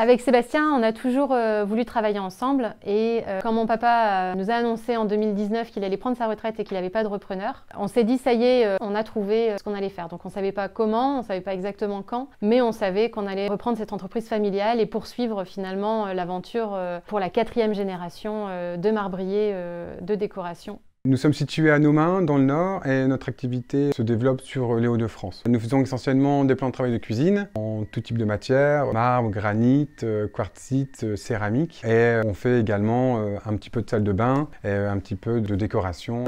Avec Sébastien, on a toujours voulu travailler ensemble et quand mon papa nous a annoncé en 2019 qu'il allait prendre sa retraite et qu'il n'avait pas de repreneur, on s'est dit ça y est, on a trouvé ce qu'on allait faire. Donc on ne savait pas comment, on ne savait pas exactement quand, mais on savait qu'on allait reprendre cette entreprise familiale et poursuivre finalement l'aventure pour la 4e génération de marbriers de décoration. Nous sommes situés à Nomain, dans le Nord, et notre activité se développe sur les Hauts-de-France. Nous faisons essentiellement des plans de travail de cuisine, en tout type de matière, marbre, granit, quartzite, céramique. Et on fait également un petit peu de salle de bain et un petit peu de décoration.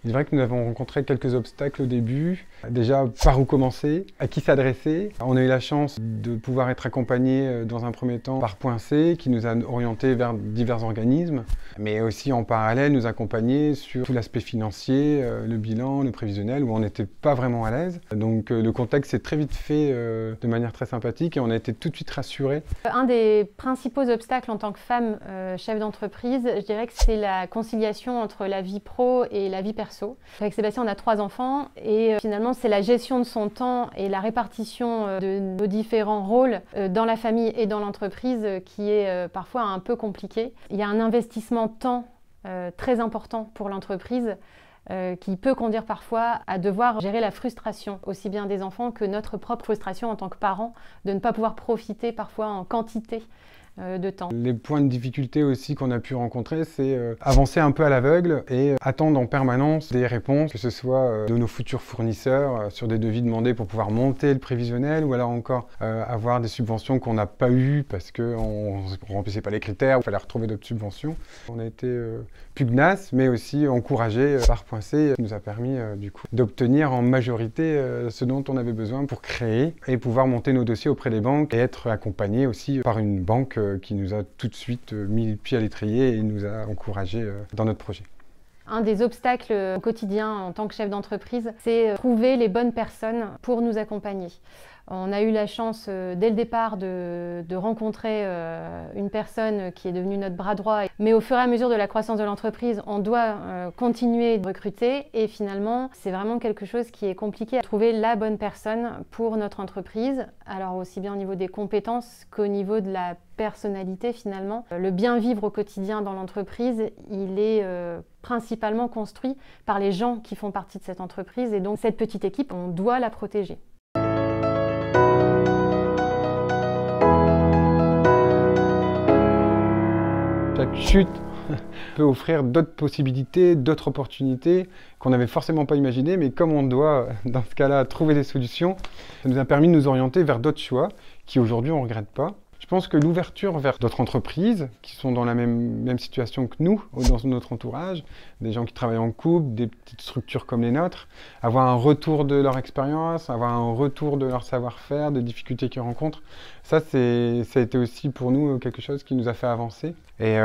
Il est vrai que nous avons rencontré quelques obstacles au début. Déjà, par où commencer, à qui s'adresser. On a eu la chance de pouvoir être accompagné dans un premier temps par Point C, qui nous a orientés vers divers organismes, mais aussi en parallèle nous accompagner sur tout l'aspect financier, le bilan, le prévisionnel, où on n'était pas vraiment à l'aise. Donc le contexte s'est très vite fait de manière très sympathique et on a été tout de suite rassurés. Un des principaux obstacles en tant que femme chef d'entreprise, je dirais que c'est la conciliation entre la vie pro et la vie perso. Avec Sébastien, on a 3 enfants et finalement c'est la gestion de son temps et la répartition de nos différents rôles dans la famille et dans l'entreprise qui est parfois un peu compliquée. Il y a un investissement temps très important pour l'entreprise qui peut conduire parfois à devoir gérer la frustration, aussi bien des enfants que notre propre frustration en tant que parents, de ne pas pouvoir profiter parfois en quantité de temps. Les points de difficulté aussi qu'on a pu rencontrer, c'est avancer un peu à l'aveugle et attendre en permanence des réponses, que ce soit de nos futurs fournisseurs sur des devis demandés pour pouvoir monter le prévisionnel, ou alors encore avoir des subventions qu'on n'a pas eues parce qu'on ne remplissait pas les critères, il fallait retrouver d'autres subventions. On a été pugnace, mais aussi encouragé par Point C, qui nous a permis du coup d'obtenir en majorité ce dont on avait besoin pour créer et pouvoir monter nos dossiers auprès des banques et être accompagné aussi par une banque qui nous a tout de suite mis le pied à l'étrier et nous a encouragés dans notre projet. Un des obstacles au quotidien en tant que chef d'entreprise, c'est trouver les bonnes personnes pour nous accompagner. On a eu la chance dès le départ de rencontrer une personne qui est devenue notre bras droit. Mais au fur et à mesure de la croissance de l'entreprise, on doit continuer de recruter. Et finalement, c'est vraiment quelque chose qui est compliqué à trouver la bonne personne pour notre entreprise. Alors aussi bien au niveau des compétences qu'au niveau de la personnalité finalement. Le bien vivre au quotidien dans l'entreprise, il est principalement construit par les gens qui font partie de cette entreprise. Et donc cette petite équipe, on doit la protéger. Chaque chute peut offrir d'autres possibilités, d'autres opportunités qu'on n'avait forcément pas imaginées, mais comme on doit, dans ce cas-là, trouver des solutions, ça nous a permis de nous orienter vers d'autres choix qui aujourd'hui on ne regrette pas. Je pense que l'ouverture vers d'autres entreprises qui sont dans la même situation que nous, dans notre entourage, des gens qui travaillent en couple, des petites structures comme les nôtres, avoir un retour de leur expérience, avoir un retour de leur savoir-faire, des difficultés qu'ils rencontrent, ça a été aussi pour nous quelque chose qui nous a fait avancer et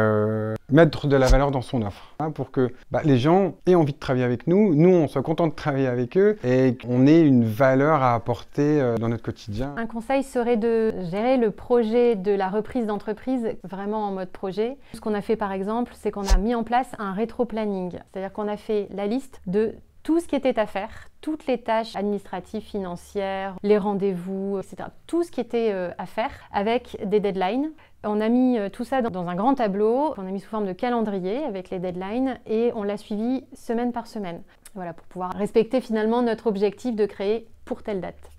mettre de la valeur dans son offre, hein, pour que les gens aient envie de travailler avec nous, on soit content de travailler avec eux et qu'on ait une valeur à apporter dans notre quotidien. Un conseil serait de gérer le projet de la reprise d'entreprise vraiment en mode projet. Ce qu'on a fait par exemple, c'est qu'on a mis en place un rétro-planning, c'est-à-dire qu'on a fait la liste de tout ce qui était à faire, toutes les tâches administratives, financières, les rendez-vous, etc. Tout ce qui était à faire avec des deadlines. On a mis tout ça dans un grand tableau, on a mis sous forme de calendrier avec les deadlines et on l'a suivi semaine par semaine. Voilà, pour pouvoir respecter finalement notre objectif de créer pour telle date.